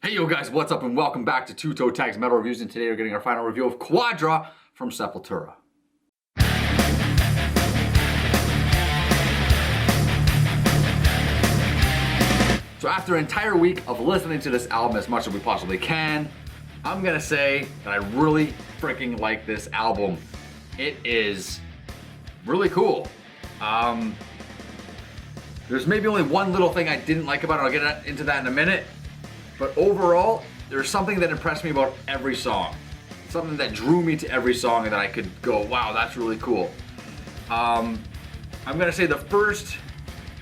Hey yo guys, what's up and welcome back to Toe Tags Metal Reviews, and today we're getting our final review of Quadra from Sepultura. So after an entire week of listening to this album as much as we possibly can, I'm gonna say that I really freaking like this album. It is really cool. There's maybe only one little thing I didn't like about it. I'll get into that in a minute. But overall, there's something that impressed me about every song. Something that drew me to every song and that I could go, wow, that's really cool. I'm gonna say the first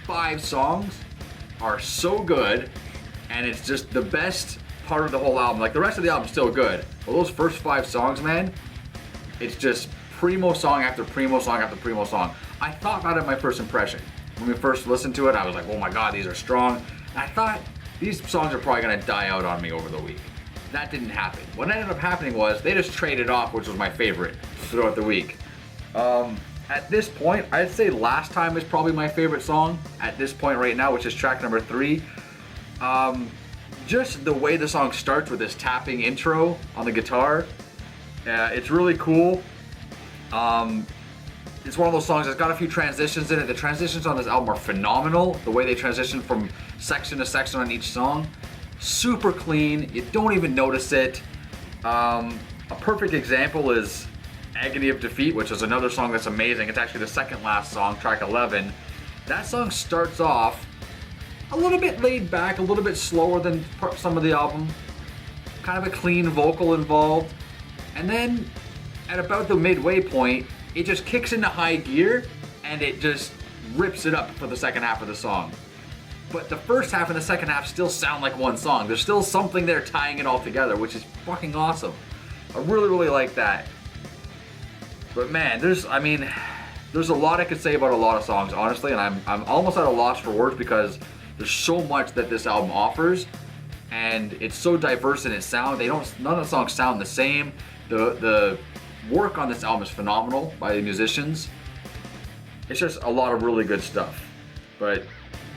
5 songs are so good, and it's just the best part of the whole album. Like, the rest of the album's still good, but those first 5 songs, man, it's just primo song after primo song after primo song. I thought that at my first impression. When we first listened to it, I was like, oh my god, these are strong. And I thought, these songs are probably gonna die out on me over the week. That didn't happen. What ended up happening was they just traded off, which was my favorite throughout the week. At this point, I'd say Last Time is probably my favorite song at this point right now, which is track number 3. Just the way the song starts with this tapping intro on the guitar, it's really cool. It's one of those songs that's got a few transitions in it. The transitions on this album are phenomenal. The way they transition from section to section on each song. Super clean, you don't even notice it. A perfect example is Agony of Defeat, which is another song that's amazing. It's actually the second last song, track 11. That song starts off a little bit laid back, a little bit slower than some of the album. Kind of a clean vocal involved. And then at about the midway point, it just kicks into high gear and it just rips it up for the second half of the song. But the first half and the second half still sound like one song. There's still something there tying it all together, which is fucking awesome. I really, really like that. But man, there's a lot I could say about a lot of songs, honestly, and I'm almost at a loss for words because there's so much that this album offers, and it's so diverse in its sound. None of the songs sound the same. The work on this album is phenomenal by the musicians. It's just a lot of really good stuff. But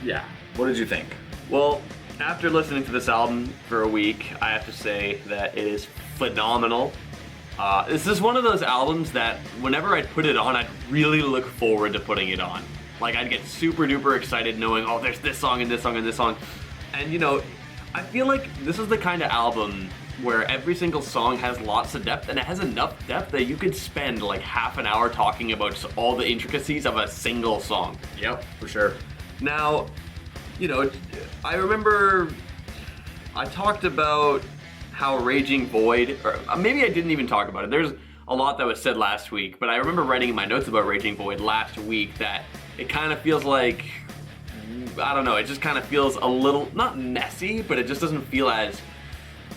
yeah, what did you think? Well, after listening to this album for a week, I have to say that it is phenomenal. This is one of those albums that whenever I'd put it on, I'd really look forward to putting it on. Like, I'd get super duper excited knowing, oh, there's this song and this song and this song. And you know, I feel like this is the kind of album where every single song has lots of depth, and it has enough depth that you could spend like half an hour talking about just all the intricacies of a single song. Yep, for sure. Now, you know, I remember I talked about how Raging Void, or maybe I didn't even talk about it. There's a lot that was said last week, but I remember writing in my notes about Raging Void last week that it kind of feels like, I don't know, it just kind of feels a little, not messy, but it just doesn't feel as,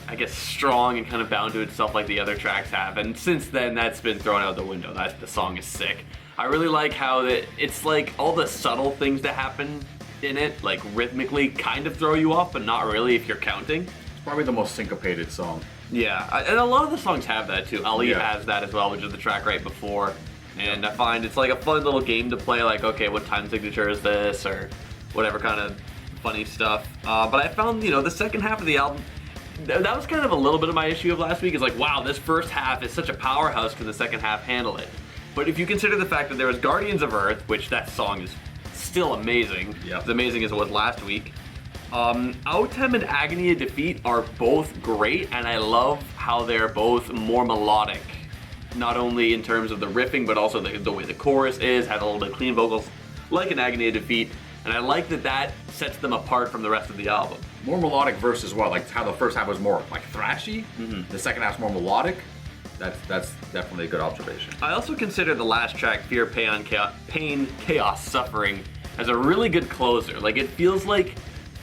I guess, strong and kind of bound to itself like the other tracks have. And since then, that's been thrown out the window. The song is sick. I really like how it's like all the subtle things that happen in it, like rhythmically, kind of throw you off, but not really if you're counting. It's probably the most syncopated song. Yeah, and a lot of the songs have that too. Ali has that as well, which is the track right before. And I find it's like a fun little game to play, like, okay, what time signature is this, or whatever kind of funny stuff. But I found, you know, the second half of the album, that was kind of a little bit of my issue of last week, is like, wow, this first half is such a powerhouse, can the second half handle it? But if you consider the fact that there was Guardians of Earth, which that song is still amazing, as amazing as it was last week. Autem and Agony of Defeat are both great, and I love how they're both more melodic. Not only in terms of the riffing, but also the way the chorus is, has a little bit of clean vocals, like an Agony of Defeat, and I like that sets them apart from the rest of the album. More melodic verse as well, like how the first half was more like thrashy, the second half's more melodic. That's definitely a good observation. I also consider the last track, Fear, Pain, Chaos, Suffering, as a really good closer. Like, it feels like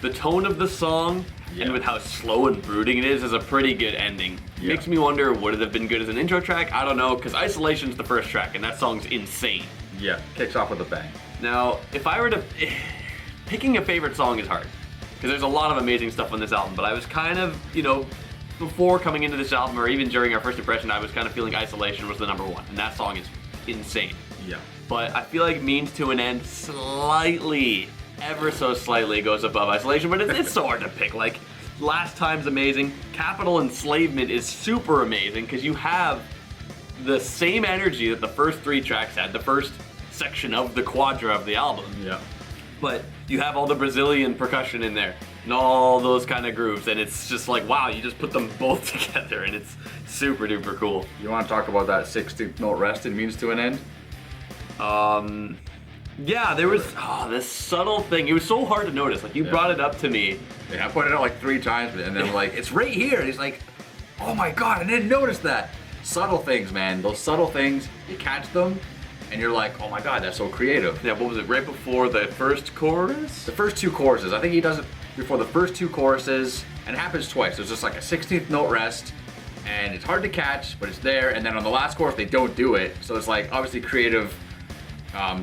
the tone of the song, and with how slow and brooding it is a pretty good ending. Makes me wonder, would it have been good as an intro track? I don't know, because Isolation's the first track, and that song's insane. Yeah, kicks off with a bang. Now, if I were to... Picking a favorite song is hard, because there's a lot of amazing stuff on this album, but I was kind of, you know, before coming into this album, or even during our first impression, I was kind of feeling Isolation was the number one, and that song is insane. Yeah. But I feel like Means to an End slightly, ever so slightly, goes above Isolation, but it's so hard to pick. Like, Last Time's amazing. Capital Enslavement is super amazing because you have the same energy that the first 3 tracks had, the first section of the Quadra of the album. Yeah. But you have all the Brazilian percussion in there and all those kind of grooves, and it's just like, wow, you just put them both together, and it's super duper cool. You want to talk about that 16th note rest in Means to an End? Yeah, there was this subtle thing. It was so hard to notice. Like, you brought it up to me. Yeah, I pointed it out like 3 times, and then I'm like, it's right here. And he's like, oh my god, I didn't notice that. Subtle things, man. Those subtle things, you catch them, and you're like, oh my god, that's so creative. Yeah, what was it, right before the first chorus? The first 2 choruses. I think he does it before the first 2 choruses, and it happens twice. There's just like a 16th note rest, and it's hard to catch, but it's there, and then on the last chorus, they don't do it. So it's like, obviously creative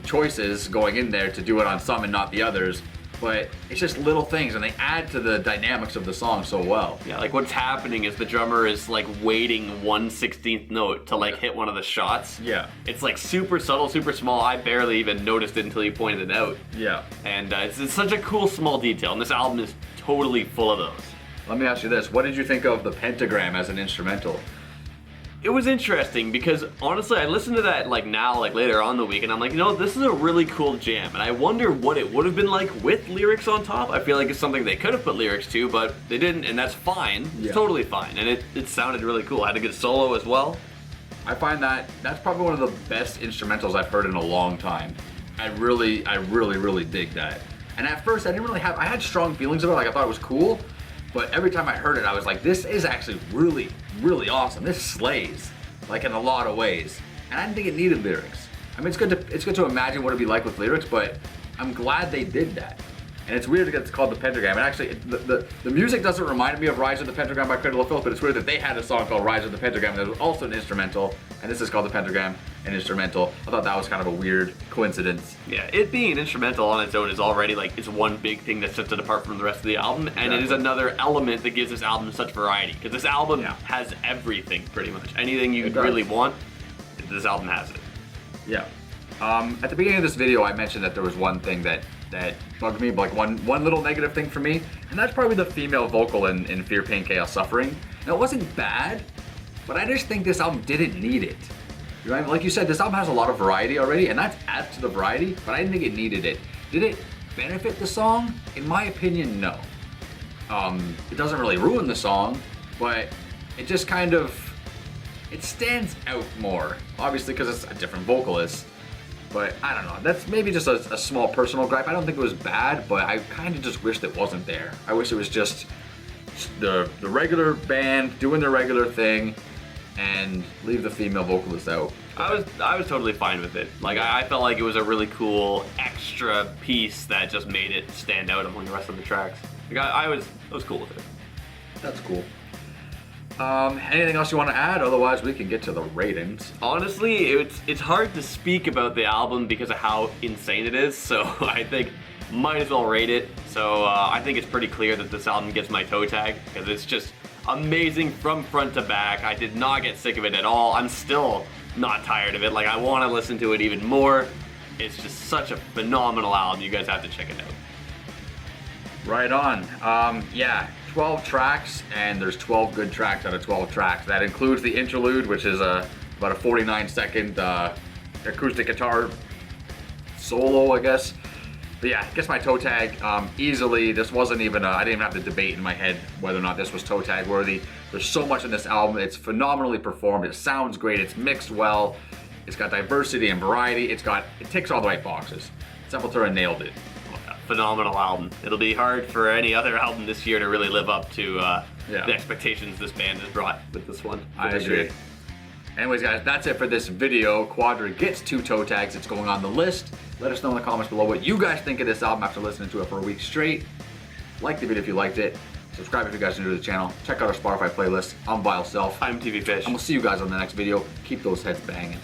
choices going in there to do it on some and not the others, but it's just little things, and they add to the dynamics of the song so well. Yeah, like what's happening is the drummer is like waiting 1/16th note to like hit one of the shots. Yeah. It's like super subtle, super small. I barely even noticed it until you pointed it out. Yeah. And it's such a cool small detail, and this album is totally full of those. Let me ask you this, what did you think of the pentagram as an instrumental? It was interesting because honestly, I listened to that like now, like later on in the week, and I'm like, you know, this is a really cool jam, and I wonder what it would have been like with lyrics on top. I feel like it's something they could have put lyrics to, but they didn't, and that's fine. Yeah. It's totally fine, and it sounded really cool. I had a good solo as well. I find that's probably one of the best instrumentals I've heard in a long time. I really dig that. And at first, I had strong feelings about it, like I thought it was cool, but every time I heard it, I was like, this is actually really, really awesome. This slays, like in a lot of ways. And I didn't think it needed lyrics. I mean, it's good to imagine what it'd be like with lyrics, but I'm glad they did that. And it's weird that it's called The Pentagram. And actually, the music doesn't remind me of Rise of the Pentagram by Cradle of Filth, but it's weird that they had a song called Rise of the Pentagram that was also an instrumental, and this is called The Pentagram, an instrumental. I thought that was kind of a weird coincidence. Yeah, it being an instrumental on its own is already like, it's one big thing that sets it apart from the rest of the album, and it is another element that gives this album such variety, because this album has everything, pretty much. Anything you really want, this album has it. Yeah. At the beginning of this video, I mentioned that there was one thing that bugged me, like one little negative thing for me, and that's probably the female vocal in Fear, Pain, Chaos, Suffering. Now, it wasn't bad, but I just think this album didn't need it. You know, like you said, this album has a lot of variety already, and that adds to the variety, but I didn't think it needed it. Did it benefit the song? In my opinion, no. It doesn't really ruin the song, but it just kind of, it stands out more. Obviously, because it's a different vocalist. But I don't know, that's maybe just a small personal gripe. I don't think it was bad, but I kind of just wished it wasn't there. I wish it was just the regular band doing their regular thing and leave the female vocalist out. I was totally fine with it. Like, I felt like it was a really cool extra piece that just made it stand out among the rest of the tracks. Like, I was cool with it. That's cool. Anything else you want to add? Otherwise, we can get to the ratings. Honestly, it's hard to speak about the album because of how insane it is, so I think might as well rate it. So I think it's pretty clear that this album gets my toe tag, because it's just amazing from front to back. I did not get sick of it at all. I'm still not tired of it. Like, I want to listen to it even more. It's just such a phenomenal album. You guys have to check it out. Right on. Yeah. 12 tracks, and there's 12 good tracks out of 12 tracks. That includes the interlude, which is about a 49-second acoustic guitar solo, I guess. But yeah, I guess my toe tag easily. This wasn't even, I didn't even have to debate in my head whether or not this was toe tag worthy. There's so much in this album. It's phenomenally performed. It sounds great. It's mixed well. It's got diversity and variety. It ticks all the right boxes. Sepultura nailed it. Phenomenal album. It'll be hard for any other album this year to really live up to the expectations this band has brought with this one. I agree. Anyways, guys, that's it for this video. Quadra gets 2 toe tags. It's going on the list. Let us know in the comments below what you guys think of this album after listening to it for a week straight. Like the video if you liked it. Subscribe if you guys are new to the channel. Check out our Spotify playlist. I'm Vile Self. I'm TV Fish. And we'll see you guys on the next video. Keep those heads banging.